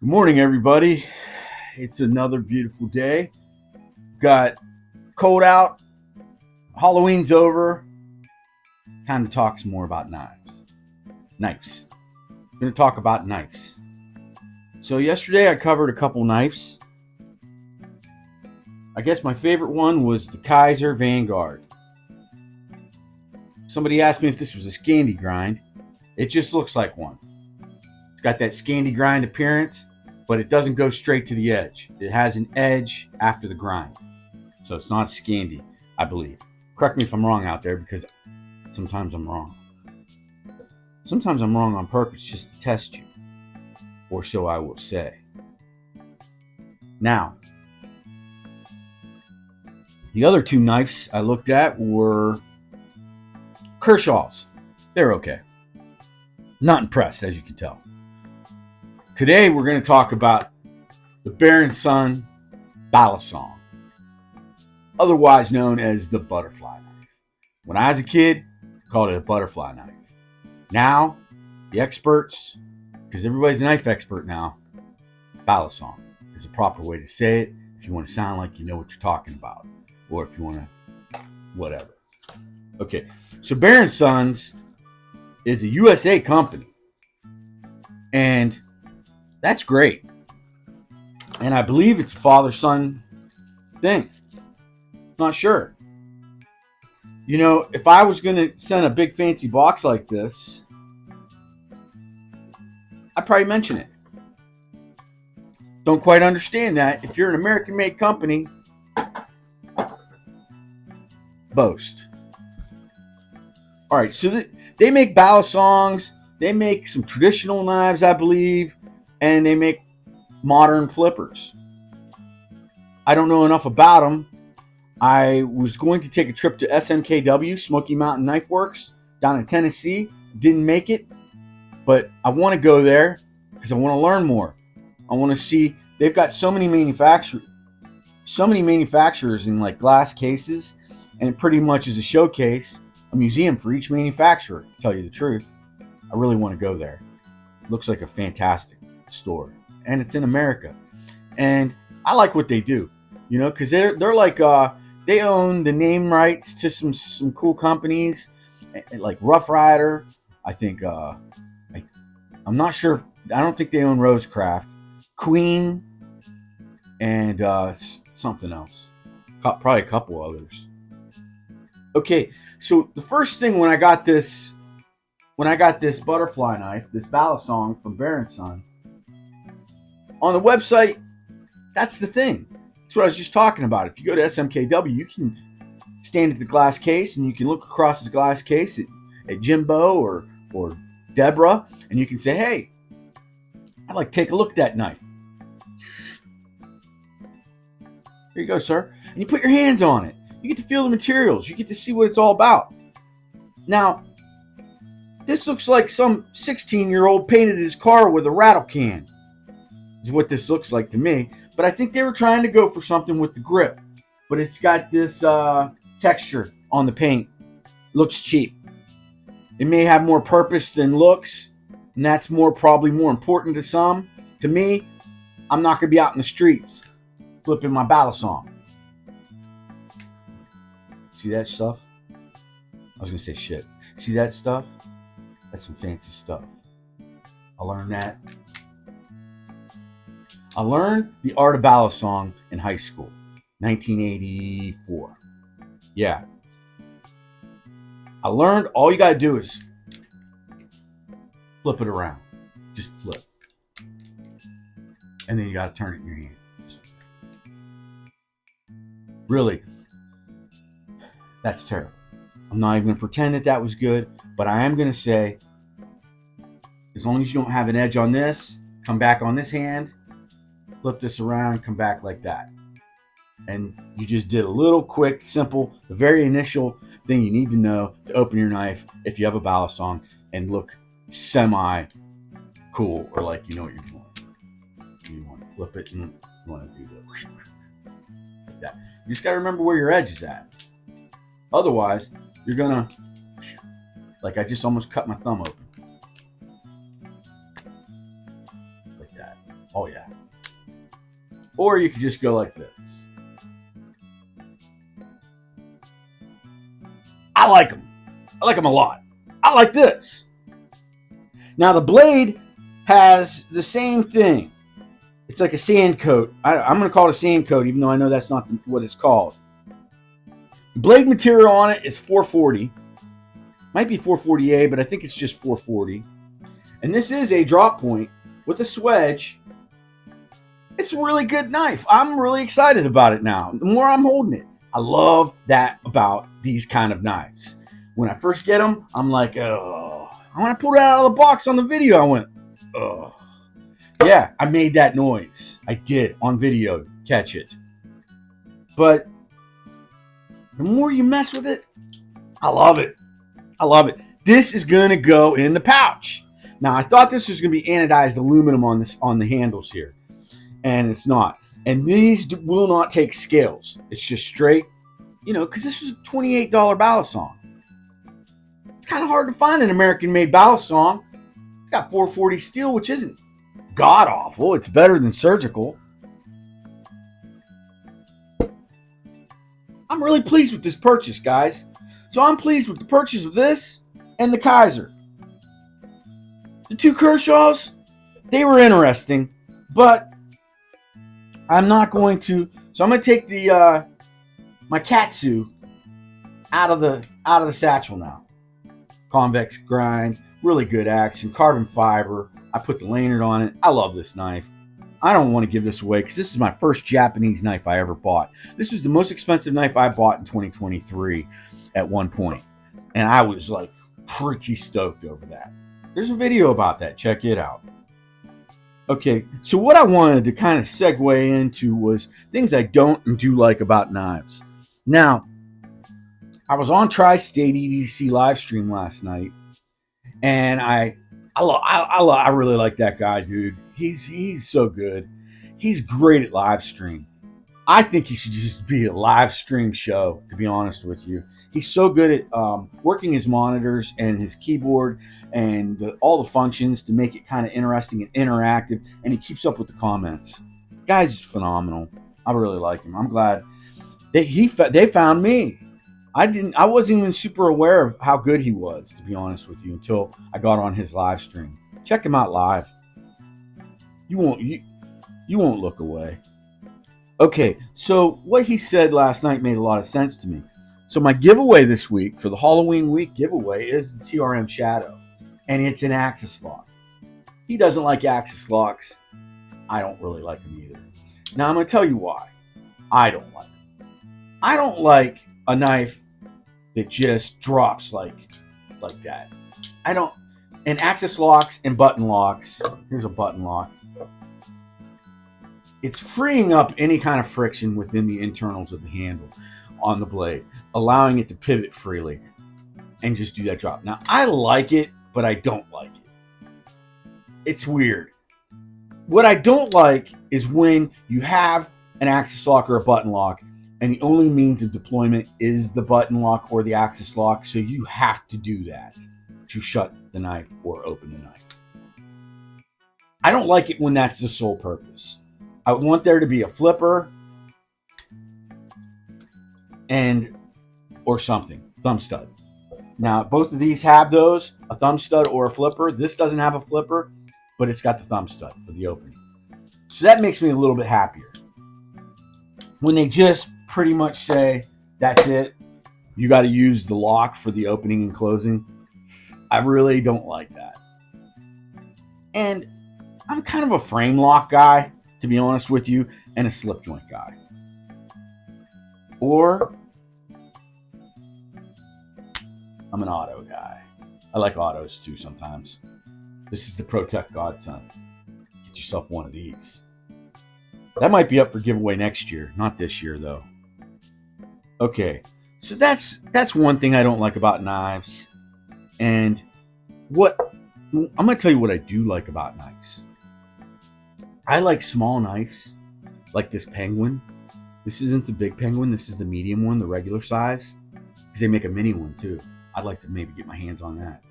Good morning, everybody. It's another beautiful day. Got cold out. Halloween's over. Time to talk some more about knives. Knives. I'm going to talk about knives. So yesterday I covered a couple knives. I guess my favorite one was the Kaiser Vanguard. Somebody asked me if this was a Scandi grind. It just looks like one. It's got that Scandi grind appearance, but it doesn't go straight to the edge. It has an edge after the grind. So it's not Scandi, I believe. Correct me if I'm wrong out there, because sometimes I'm wrong. Sometimes I'm wrong on purpose just to test you, or so I will say. Now, the other two knives I looked at were Kershaw's. They're okay. Not impressed, as you can tell. Today we're going to talk about the Bear & Son Balisong, otherwise known as the butterfly knife. When I was a kid, I called it a butterfly knife. Now, the experts, because everybody's a knife expert now, Balisong is the proper way to say it if you want to sound like you know what you're talking about, or if you want to, whatever. Okay, so Bear & Sons is a USA company, and that's great. And I believe it's a father-son thing. Not sure. You know, if I was going to send a big fancy box like this, I'd probably mention it. Don't quite understand that. If you're an American-made company, boast. All right, so they make Balisongs. They make some traditional knives, I believe, and they make modern flippers. I don't know enough about them. I was going to take a trip to SMKW, Smoky Mountain Knife Works, down in Tennessee. Didn't make it, but I want to go there because I want to learn more. I want to see. They've got so many manufacturers in like glass cases, and it pretty much is a showcase, a museum for each manufacturer. To tell you the truth, I really want to go there. It looks like a fantastic store, and it's in America, and I like what they do. You know, because they're like they own the name rights to some cool companies like Rough Rider. I think I'm not sure. I don't think they own Rosecraft, Queen, and something else. Probably a couple others. Okay, so the first thing when I got this butterfly knife, this Balisong from Bear & Son, on the website, that's the thing. That's what I was just talking about. If you go to SMKW, you can stand at the glass case and you can look across the glass case at Jimbo or Deborah, and you can say, hey, I'd like to take a look at that knife. Here you go, sir. And you put your hands on it. You get to feel the materials. You get to see what it's all about. Now, this looks like some 16-year-old painted his car with a rattle can, is what this looks like to me. But I think they were trying to go for something with the grip. But it's got this texture on the paint. Looks cheap. It may have more purpose than looks, and that's probably more important to some. To me, I'm not going to be out in the streets flipping my Balisong. See that stuff? I was going to say shit. See that stuff? That's some fancy stuff. I learned that. I learned the art of Balisong in high school, 1984. Yeah. I learned all you got to do is flip it around. Just flip. And then you got to turn it in your hand. Really, that's terrible. I'm not even going to pretend that was good, but I am going to say, as long as you don't have an edge on this, come back on this hand, flip this around, come back like that. And you just did a little quick, simple, the very initial thing you need to know to open your knife if you have a Balisong and look semi-cool, or like you know what you're doing. You want to flip it and you want to do this. Like that. You just got to remember where your edge is at. Otherwise, you're going to, like I just almost cut my thumb open. like that. Oh yeah. Or you could just go like this. I like them. I like them a lot. I like this. Now the blade has the same thing. It's like a sand coat. I'm going to call it a sand coat, even though I know that's not what it's called. The blade material on it is 440. Might be 440A, but I think it's just 440. And this is a drop point with a swedge. It's a really good knife. I'm really excited about it now. The more I'm holding it, I love that about these kind of knives. When I first get them, I'm like, oh, I want to pull it out of the box on the video. I went, oh. Yeah, I made that noise. I did on video. Catch it. But the more you mess with it, I love it. I love it. This is going to go in the pouch. Now, I thought this was going to be anodized aluminum on the handles here, and it's not. And these will not take scales. It's just straight, because this was a $28 balisong. It's kind of hard to find an American-made balisong. It's got 440 steel, which isn't god-awful. It's better than surgical. I'm really pleased with this purchase, guys. So I'm pleased with the purchase of this and the Kaiser. The two Kershaws, they were interesting, but I'm not going to. So I'm going to take the my Katsu out of the satchel now. Convex grind, really good action, carbon fiber. I put the lanyard on it. I love this knife. I don't want to give this away because this is my first Japanese knife I ever bought. This was the most expensive knife I bought in 2023 at one point. And I was like pretty stoked over that. There's a video about that. Check it out. Okay, so what I wanted to kind of segue into was things I don't and do like about knives. Now, I was on Tri-State EDC live stream last night, and I really like that guy, dude. He's so good. He's great at live stream. I think he should just be a live stream show, to be honest with you. He's so good at working his monitors and his keyboard and all the functions to make it kind of interesting and interactive, and he keeps up with the comments. Guy's phenomenal. I really like him. I'm glad they found me. I wasn't even super aware of how good he was, to be honest with you, until I got on his live stream. Check him out live. You won't look away. Okay, so what he said last night made a lot of sense to me. So my giveaway this week for the Halloween week giveaway is the TRM Shadow, and it's an axis lock. He doesn't like axis locks. I don't really like them either. Now I'm going to tell you why I don't like them. I don't like a knife that just drops like that. I don't. And axis locks and button locks. Here's a button lock. It's freeing up any kind of friction within the internals of the handle on the blade, allowing it to pivot freely and just do that drop. Now, I like it, but I don't like it. It's weird. What I don't like is when you have an axis lock or a button lock, and the only means of deployment is the button lock or the axis lock, so you have to do that to shut the knife or open the knife. I don't like it when that's the sole purpose. I want there to be a flipper or something, thumb stud. Now, both of these have those, a thumb stud or a flipper. This doesn't have a flipper, but it's got the thumb stud for the opening. So that makes me a little bit happier. When they just pretty much say, that's it, you got to use the lock for the opening and closing, I really don't like that. And I'm kind of a frame lock guy, to be honest with you, and a slip joint guy. Or I'm an auto guy. I like autos too sometimes. This is the ProTech Godson. Get yourself one of these. That might be up for giveaway next year. Not this year, though. Okay, so that's one thing I don't like about knives. And I'm going to tell you what I do like about knives. I like small knives, like this Penguin. This isn't the big Penguin. This is the medium one, the regular size. Because they make a mini one, too. I'd like to maybe get my hands on that.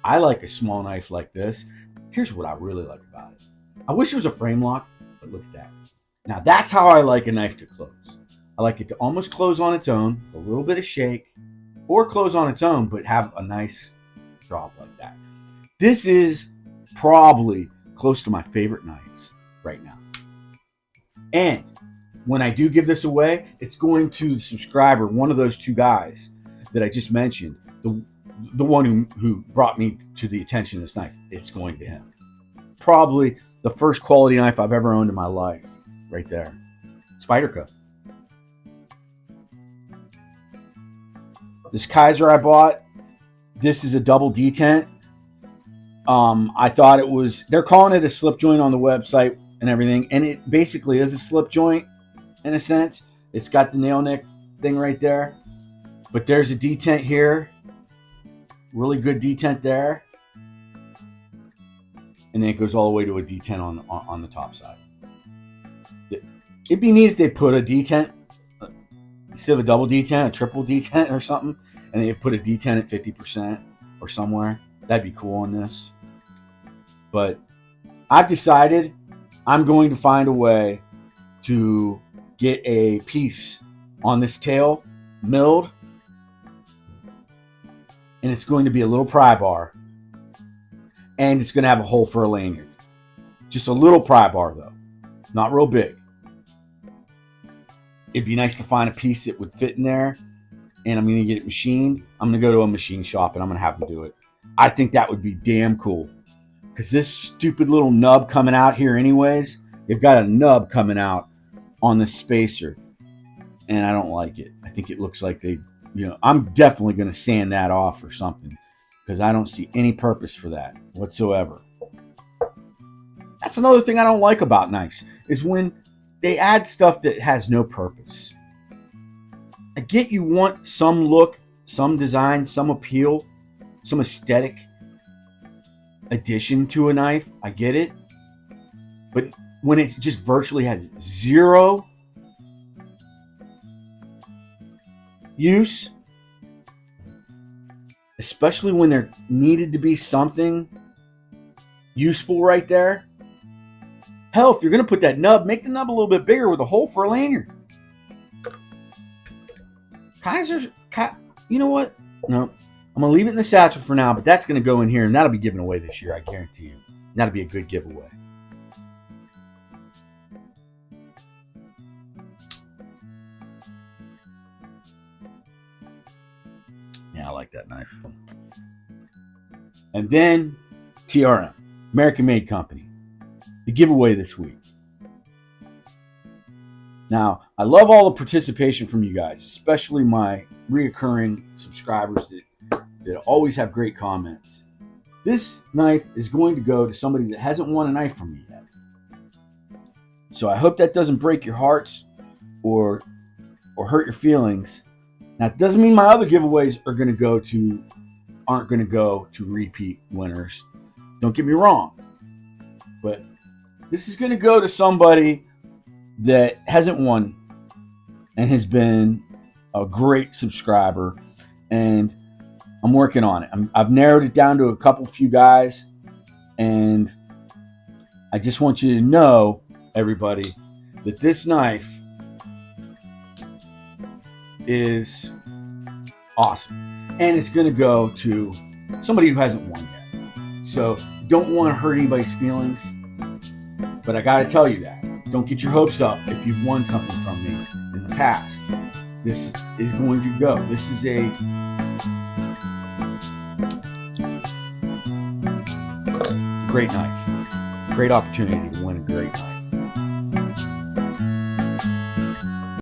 I like a small knife like this. Here's what I really like about it. I wish it was a frame lock, but look at that. Now that's how I like a knife to close. I like it to almost close on its own, a little bit of shake, or close on its own, but have a nice drop like that. This is probably close to my favorite knives right now. And when I do give this away, it's going to the subscriber, one of those two guys that I just mentioned, the one who brought me to the attention of this knife. It's going to him. Probably the first quality knife I've ever owned in my life, right there. Spyderco. This Kaiser I bought, this is a double detent. I thought it was, they're calling it a slip joint on the website and everything, and it basically is a slip joint in a sense. It's got the nail nick thing right there, but there's a detent here, really good detent there, and then it goes all the way to a detent on the top side. It'd be neat if they put a detent instead of a double detent, a triple detent or something, and they put a detent at 50% or somewhere. That'd be cool on this. But I've decided I'm going to find a way to get a piece on this tail milled, and it's going to be a little pry bar, and it's going to have a hole for a lanyard. Just a little pry bar though, not real big. It'd be nice to find a piece that would fit in there, and I'm going to get it machined. I'm going to go to a machine shop and I'm going to have them do it. I think that would be damn cool, because this stupid little nub coming out here anyways, they've got a nub coming out on the spacer, and I don't like it. I think it looks like they, I'm definitely going to sand that off or something, because I don't see any purpose for that whatsoever. That's another thing I don't like about knives, is when they add stuff that has no purpose. I get you want some look, some design, some appeal, some aesthetic addition to a knife. I get it. But when it just virtually has zero use, especially when there needed to be something useful right there. Hell, if you're going to put that nub, make the nub a little bit bigger with a hole for a lanyard. You know what? No, I'm going to leave it in the satchel for now, but that's going to go in here, and that'll be given away this year, I guarantee you. That'll be a good giveaway. Yeah, I like that knife. And then TRM, American Made Company. The giveaway this week. Now, I love all the participation from you guys, especially my reoccurring subscribers that always have great comments. This knife is going to go to somebody that hasn't won a knife from me yet. So I hope that doesn't break your hearts or hurt your feelings. Now, it doesn't mean my other giveaways aren't going to go to repeat winners. Don't get me wrong. But this is going to go to somebody that hasn't won and has been a great subscriber, and I'm working on it. I've narrowed it down to a few guys, and I just want you to know, everybody, that this knife is awesome, and it's going to go to somebody who hasn't won yet. So don't want to hurt anybody's feelings, but I got to tell you that. Don't get your hopes up if you've won something from me in the past. This is going to go. This is a great knife. Great opportunity to win a great knife.